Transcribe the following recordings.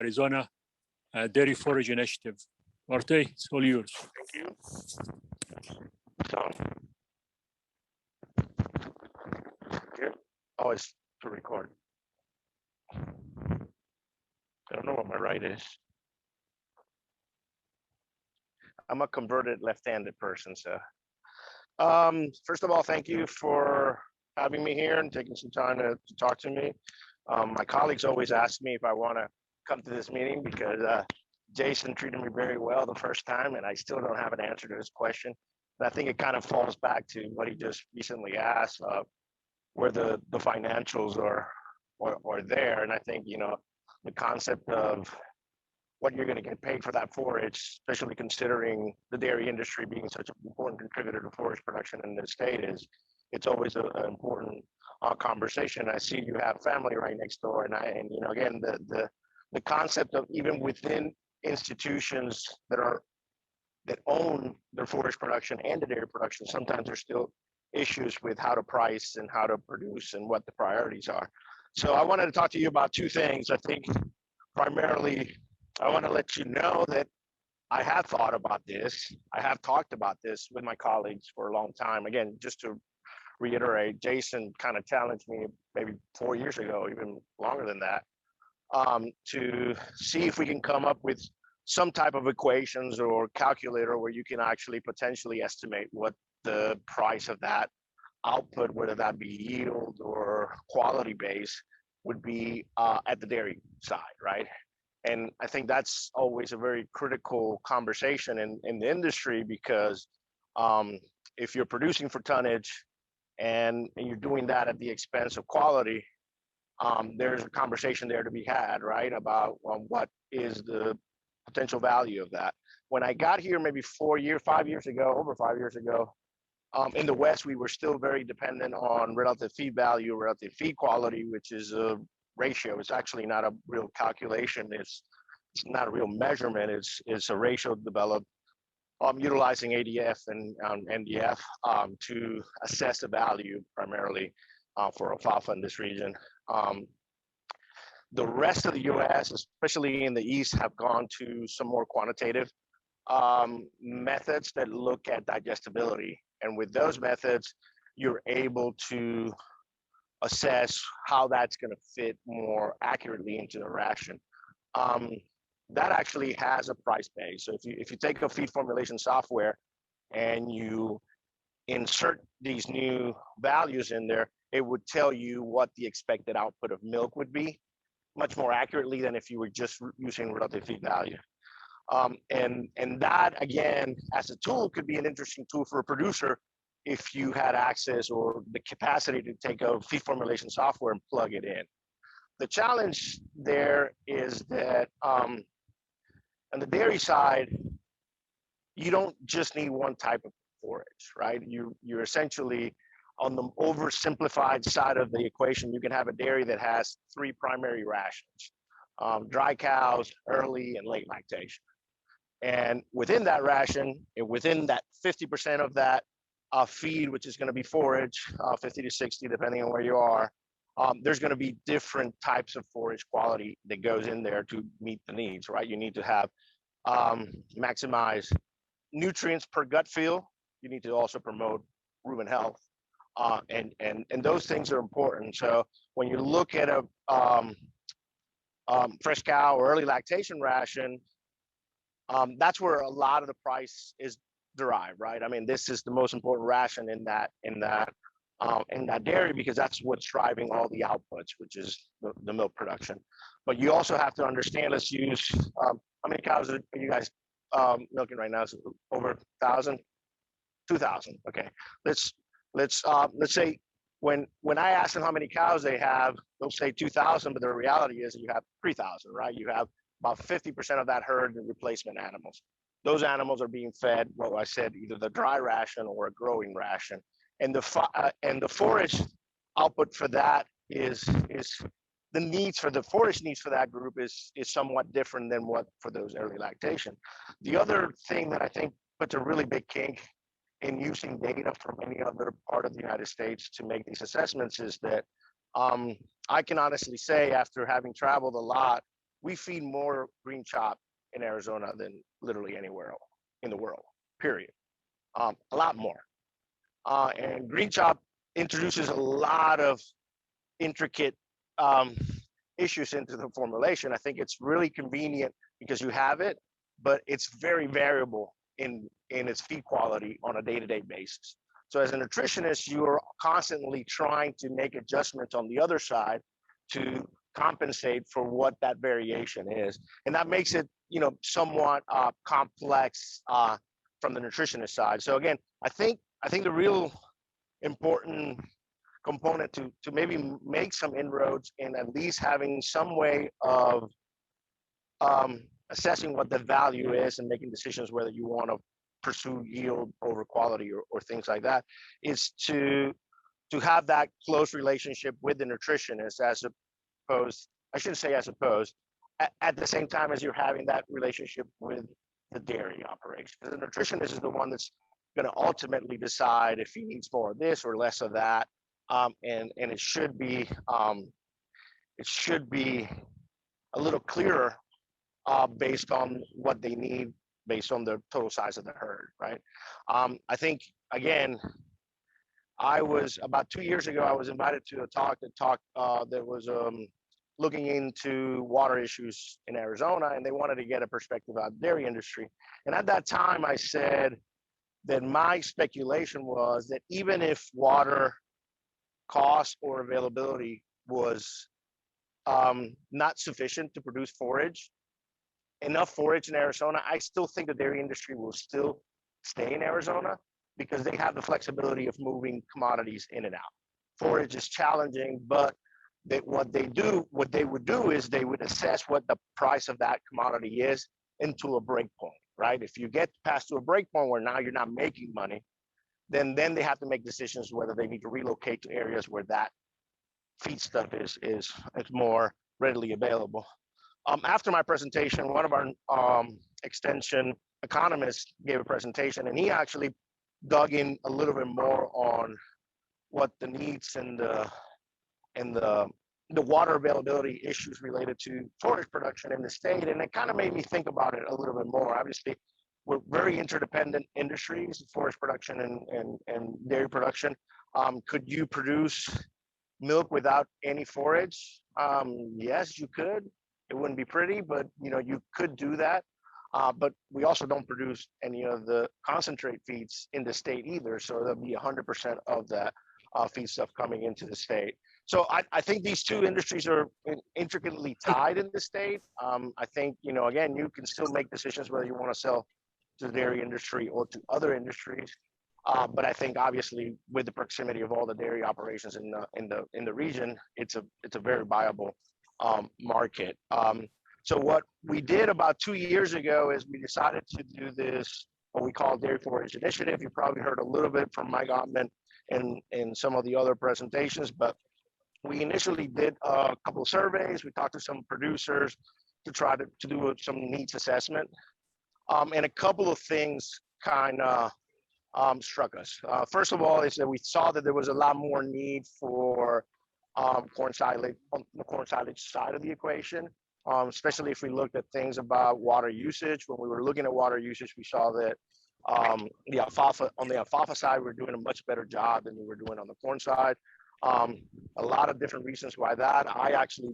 Arizona Dairy Forage Initiative. Duarte, it's all yours. Thank you. So, here. Oh, it's to record. I don't know what my right is. I'm a converted left-handed person, so. First of all, thank you for having me here and taking some time to talk to me. My colleagues always ask me if I want to come to this meeting because Jason treated me very well the first time, and I still don't have an answer to his question. And I think it kind of falls back to what he just recently asked, where the financials are there. And I think, you know, the concept of what you're going to get paid for that forage, especially considering the dairy industry being such an important contributor to forage production in the state, it's always an important conversation. I see you have family right next door, and you know, again, the concept of even within institutions that own their forage production and the dairy production, sometimes there's still issues with how to price and how to produce and what the priorities are. So I wanted to talk to you about two things. I think primarily, I want to let you know that I have thought about this. I have talked about this with my colleagues for a long time. Again, just to reiterate, Jason kind of challenged me maybe 4 years ago, even longer than that, to see if we can come up with some type of equations or calculator where you can actually potentially estimate what the price of that output, whether that be yield or quality base, would be at the dairy side, right? And I think that's always a very critical conversation in the industry, because if you're producing for tonnage and you're doing that at the expense of quality, there's a conversation there to be had, right? About what is the potential value of that. When I got here maybe 5 years ago, over 5 years ago, in the West, we were still very dependent on relative feed value, relative feed quality, which is a ratio. It's actually not a real calculation. It's not a real measurement. It's a ratio developed utilizing ADF and NDF to assess the value primarily for alfalfa in this region. The rest of the U.S., especially in the East, have gone to some more quantitative methods that look at digestibility. And with those methods, you're able to assess how that's going to fit more accurately into the ration. That actually has a price base. So if you take a feed formulation software and you insert these new values in there, it would tell you what the expected output of milk would be much more accurately than if you were just using relative feed value. And that, again, as a tool, could be an interesting tool for a producer if you had access or the capacity to take a feed formulation software and plug it in. The challenge there is that on the dairy side, you don't just need one type of forage, right? You're essentially, on the oversimplified side of the equation, you can have a dairy that has 3 primary rations: dry cows, early and late lactation. And within that ration, and within that 50% of that feed, which is going to be forage, 50 to 60, depending on where you are, there's going to be different types of forage quality that goes in there to meet the needs, right? You need to have maximize nutrients per gut feel. You need to also promote rumen health, and those things are important. So when you look at a fresh cow or early lactation ration, that's where a lot of the price is derived, right? I mean, this is the most important ration in that dairy, because that's what's driving all the outputs, which is the milk production. But you also have to understand, let's use, how many cows are you guys milking right now? Is it over 1,000? 2,000, okay. Let's say when I ask them how many cows they have, they'll say 2,000, but the reality is you have 3,000, right? You have about 50% of that herd in replacement animals. Those animals are being fed, well, I said, either the dry ration or a growing ration. And the forage output for that is the needs for the forage needs for that group is somewhat different than what for those early lactation. The other thing that I think puts a really big kink in using data from any other part of the United States to make these assessments is that I can honestly say, after having traveled a lot we feed more green chop in Arizona than literally anywhere else in the world, period. A lot more. And green chop introduces a lot of intricate um, issues into the formulation. I think it's really convenient because you have it, but it's very variable in its feed quality on a day-to-day basis. So as a nutritionist, you're constantly trying to make adjustments on the other side to compensate for what that variation is, and that makes it, somewhat complex from the nutritionist side. So again, I think the real important component to maybe make some inroads in at least having some way of assessing what the value is and making decisions whether you want to pursue yield over quality or things like that, is to have that close relationship with the nutritionist, as opposed, I shouldn't say as opposed, at the same time as you're having that relationship with the dairy operation. The nutritionist is the one that's going to ultimately decide if he needs more of this or less of that, and it should be a little clearer based on what they need, based on the total size of the herd, right? I think, again, I was about 2 years ago, I was invited to a talk that was looking into water issues in Arizona, and they wanted to get a perspective on the dairy industry. And at that time, I said that my speculation was that even if water cost or availability was not sufficient to produce enough forage in Arizona, I still think the dairy industry will still stay in Arizona because they have the flexibility of moving commodities in and out. Forage is challenging, but what they would do is they would assess what the price of that commodity is into a break point, right? If you get past to a break point where now you're not making money, then they have to make decisions whether they need to relocate to areas where that feedstuff is more readily available. After my presentation, one of our extension economists gave a presentation, and he actually dug in a little bit more on what the needs and the water availability issues related to forage production in the state, and it kind of made me think about it a little bit more. Obviously, we're very interdependent industries, forage production and dairy production. Could you produce milk without any forage? Yes, you could. It wouldn't be pretty, but you could do that. But we also don't produce any of the concentrate feeds in the state either, so there'll be 100% of that feed stuff coming into the state. So I think these two industries are intricately tied in the state. I think, again, you can still make decisions whether you want to sell to the dairy industry or to other industries. But I think obviously with the proximity of all the dairy operations in the region, it's a very viable market. So what we did about 2 years ago is we decided to do this, what we call Dairy Forage Initiative. You probably heard a little bit from Mike Ottman and some of the other presentations, but we initially did a couple of surveys. We talked to some producers to try to do some needs assessment. And a couple of things kind of struck us. First of all, is that we saw that there was a lot more need for corn silage on the corn silage side of the equation, especially if we looked at things about water usage. When we were looking at water usage, we saw that on the alfalfa side, we're doing a much better job than we were doing on the corn side. A lot of different reasons why that. I actually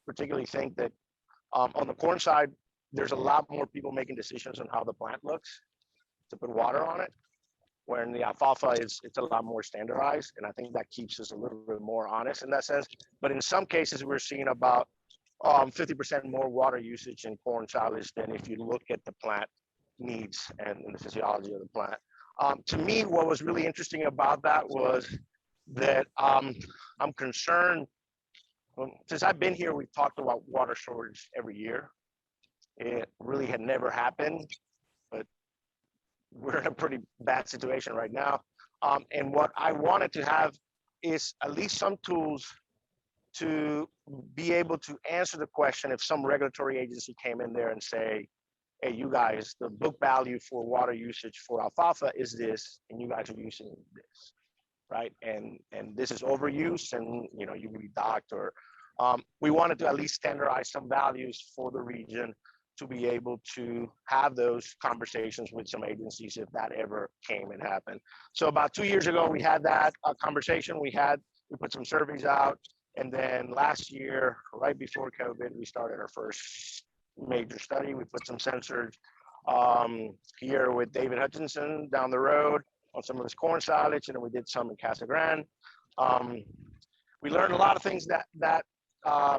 particularly think that on the corn side, there's a lot more people making decisions on how the plant looks to put water on it, where in the alfalfa, it's a lot more standardized, and I think that keeps us a little bit more honest in that sense. But in some cases, we're seeing about 50% more water usage in corn silage than if you look at the plant needs and the physiology of the plant. To me, what was really interesting about that was that I'm concerned. Since I've been here, we've talked about water shortage every year. It really had never happened, but we're in a pretty bad situation right now. And what I wanted to have is at least some tools to be able to answer the question if some regulatory agency came in there and say, hey, you guys, the book value for water usage for alfalfa is this, and you guys are using this, right? And this is overuse, and you can be docked or We wanted to at least standardize some values for the region to be able to have those conversations with some agencies if that ever came and happened. So about 2 years ago, we had that conversation. We put some surveys out. And then last year, right before COVID, we started our first major study. We put some sensors here with David Hutchinson down the road on some of his corn silage, and then we did some in Casa Grande. We learned a lot of things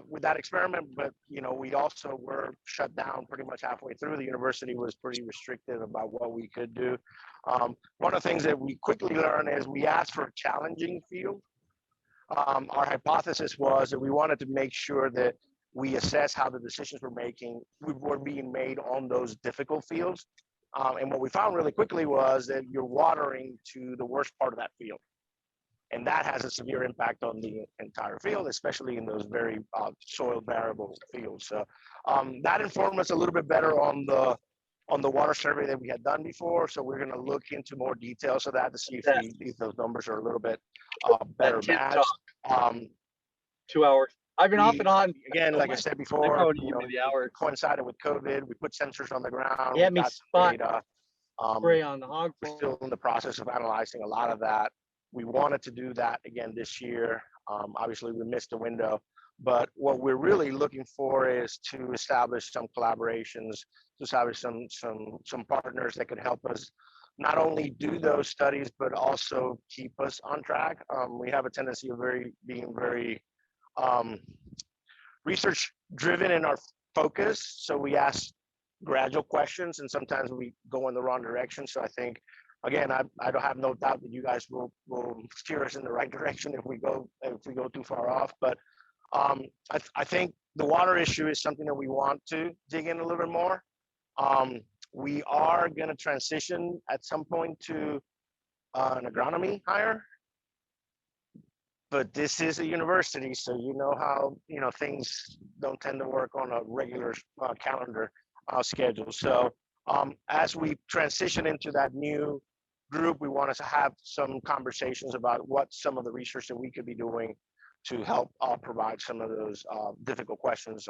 with that experiment, but we also were shut down pretty much halfway through. The university was pretty restrictive about what we could do. One of the things that we quickly learned is we asked for a challenging field. Our hypothesis was that we wanted to make sure that we assess how the decisions were being made on those difficult fields. And what we found really quickly was that you're watering to the worst part of that field. And that has a severe impact on the entire field, especially in those very soil variable fields. So that informed us a little bit better on the water survey that we had done before. So we're going to look into more details of that to see if those numbers are a little bit better matched. 2 hours. I've been off and on. Again, like I said before, coincided with COVID. We put sensors on the ground. Yeah, me spot data. spray on the hog. We're still in the process of analyzing a lot of that. We wanted to do that again this year. Obviously, we missed the window. But what we're really looking for is to establish some collaborations, to establish some partners that could help us not only do those studies, but also keep us on track. We have a tendency of being very research driven in our focus. So we ask gradual questions and sometimes we go in the wrong direction. So I think, again, I don't have no doubt that you guys will steer us in the right direction if we go too far off. But I think the water issue is something that we want to dig in a little bit more. We are going to transition at some point to an agronomy hire. But this is a university, so you know how things don't tend to work on a regular calendar schedule. So as we transition into that new group, we want to have some conversations about what some of the research that we could be doing to help provide some of those difficult questions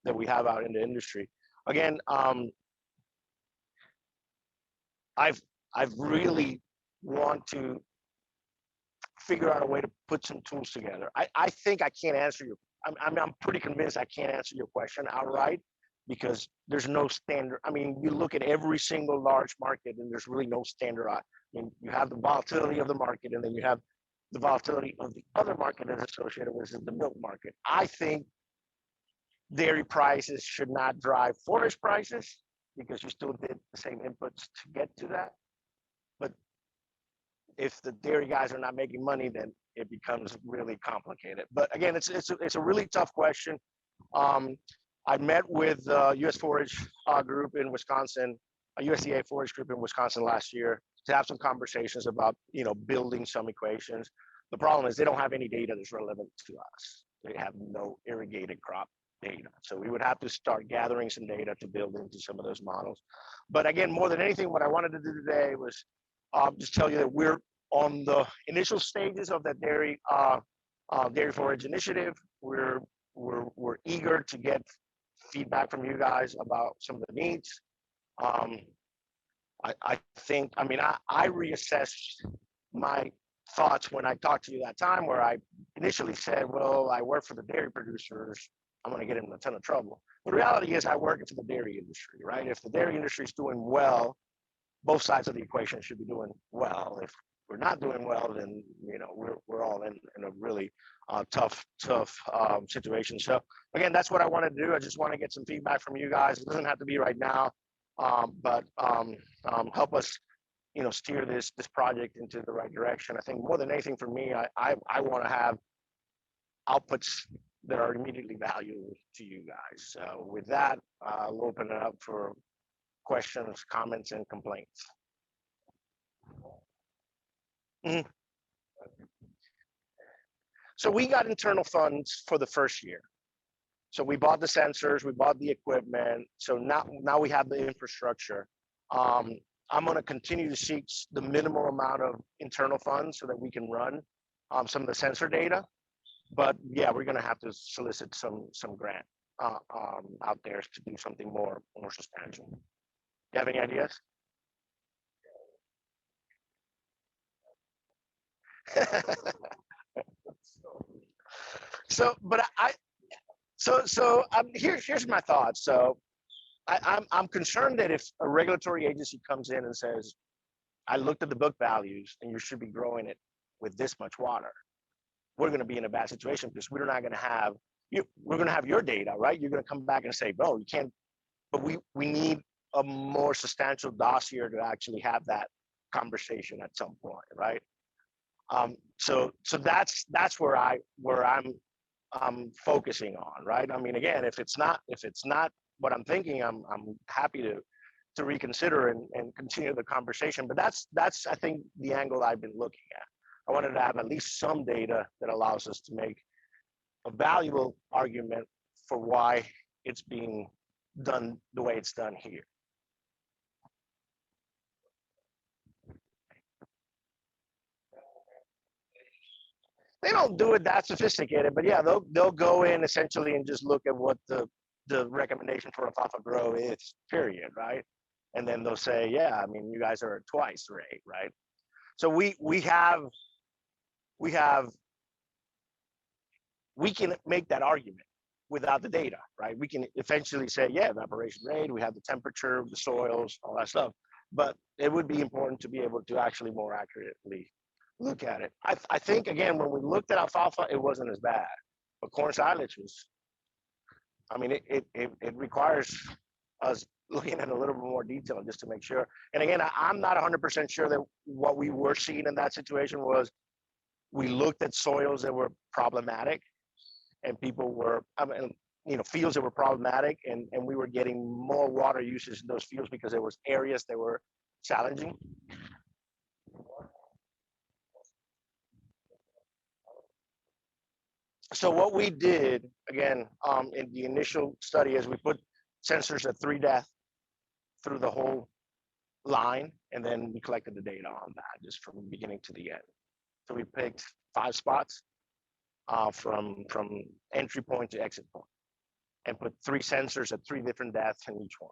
that we have out in the industry. Again, I've really want to figure out a way to put some tools together. I think I can't answer you. I'm pretty convinced I can't answer your question outright because there's no standard. I mean, you look at every single large market and there's really no standard. I mean, you have the volatility of the market and then you have the volatility of the other market that's associated with the milk market. I think dairy prices should not drive forage prices because you still did the same inputs to get to that. But if the dairy guys are not making money, then it becomes really complicated. But again, it's a really tough question. I met with U.S. Forage group in Wisconsin, a USDA Forage group in Wisconsin last year to have some conversations about building some equations. The problem is they don't have any data that's relevant to us. They have no irrigated crop data. So we would have to start gathering some data to build into some of those models. But again, more than anything, what I wanted to do today was just tell you that we're on the initial stages of that dairy forage initiative. We're eager to get feedback from you guys about some of the needs. I think, I reassessed my thoughts when I talked to you that time where I initially said, well, I work for the dairy producers. I'm going to get in a ton of trouble. The reality is I work for the dairy industry, right? If the dairy industry is doing well, both sides of the equation should be doing well. If we're not doing well, then we're all in a really tough situation. So again, that's what I want to do. I just want to get some feedback from you guys. It doesn't have to be right now, but help us, steer this project into the right direction. I think more than anything for me, I want to have outputs that are immediately valuable to you guys. So with that, I'll open it up for questions, comments, and complaints. Mm-hmm. So we got internal funds for the first year. So we bought the sensors, we bought the equipment. So now we have the infrastructure. I'm going to continue to seek the minimal amount of internal funds so that we can run some of the sensor data. But yeah, we're gonna have to solicit some grant out there to do something more substantial. You have any ideas? So, but here's my thoughts. So I'm concerned that if a regulatory agency comes in and says, I looked at the book values and you should be growing it with this much water, we're going to be in a bad situation because we're not going to have you. We're going to have your data, right? You're going to come back and say, "No, you can't." But we need a more substantial dossier to actually have that conversation at some point, right? So that's where I'm focusing on, right? I mean, again, if it's not what I'm thinking, I'm happy to reconsider and continue the conversation. But that's I think the angle I've been looking at. I wanted to have at least some data that allows us to make a valuable argument for why it's being done the way it's done here. They don't do it that sophisticated, but yeah, they'll go in essentially and just look at what the recommendation for alfalfa grow is, period, right? And then they'll say, yeah, I mean, you guys are at twice the rate, right? So we can make that argument without the data, right? We can eventually say, yeah, evaporation rate, we have the temperature of the soils, all that stuff. But it would be important to be able to actually more accurately look at it. I think, again, when we looked at alfalfa, it wasn't as bad. But corn silage was, I mean, it requires us looking at a little bit more detail just to make sure. And again, I'm not 100% sure that what we were seeing in that situation was we looked at soils that were problematic and people were, I mean, fields that were problematic, and we were getting more water usage in those fields because there was areas that were challenging. So what we did, again, in the initial study is we put sensors at 3 depth through the whole line, and then we collected the data on that just from beginning to the end. So we picked 5 spots from entry point to exit point, and put 3 sensors at 3 different depths in each one.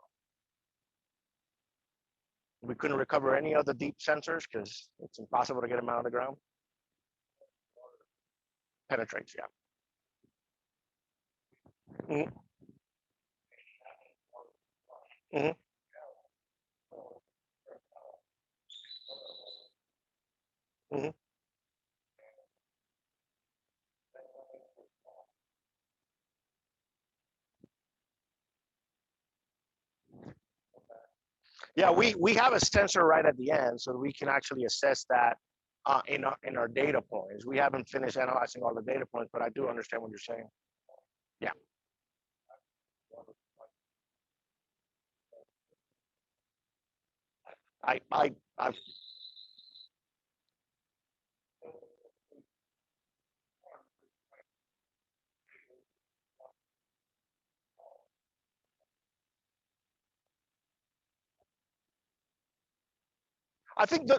We couldn't recover any of the deep sensors because it's impossible to get them out of the ground. Penetrates, yeah. Mm-hmm. Mm-hmm. Mm-hmm. Yeah, we have a sensor right at the end, so we can actually assess that in our data points. We haven't finished analyzing all the data points, but I do understand what you're saying. Yeah. I think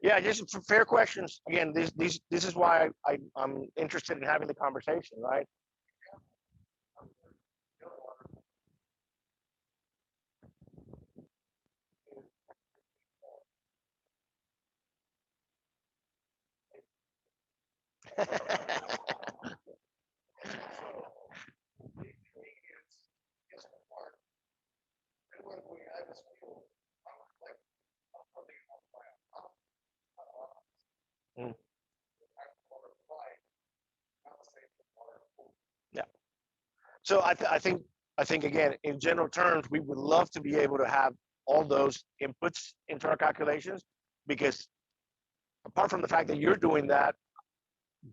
yeah, just fair questions. Again, this is why I'm interested in having the conversation, right? Mm. Yeah. So I think again, in general terms, we would love to be able to have all those inputs into our calculations, because apart from the fact that you're doing that,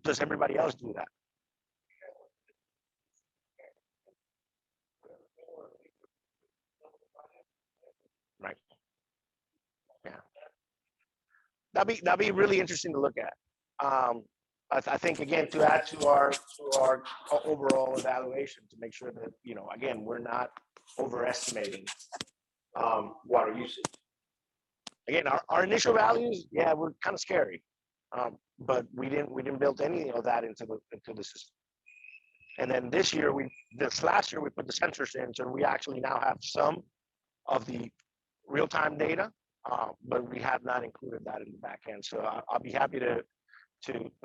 does everybody else do that? Right. Yeah. That'd be really interesting to look at. I think, again, to add to our overall evaluation, to make sure that, again, we're not overestimating water usage. Again, our initial values, yeah, were kind of scary. But we didn't build any of that into the system. And then this last year we put the sensors in, so we actually now have some of the real-time data, but we have not included that in the back end. So I'll be happy to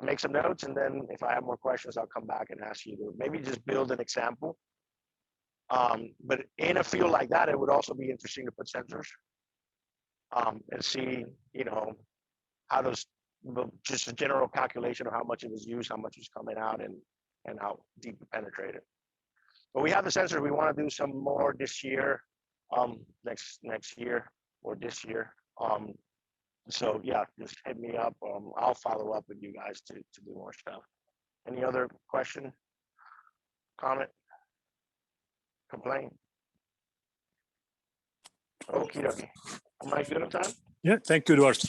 make some notes, and then if I have more questions, I'll come back and ask you to maybe just build an example. But in a field like that, it would also be interesting to put sensors and see, how those, just a general calculation of how much it was used, how much was coming out, and how deep it penetrated. But we have the sensors. We want to do some more this year, next year or this year. So yeah, just hit me up. I'll follow up with you guys to do more stuff. Any other question, comment, complaint? Okie dokie. Am I good on time? Yeah, thank you, Duarte.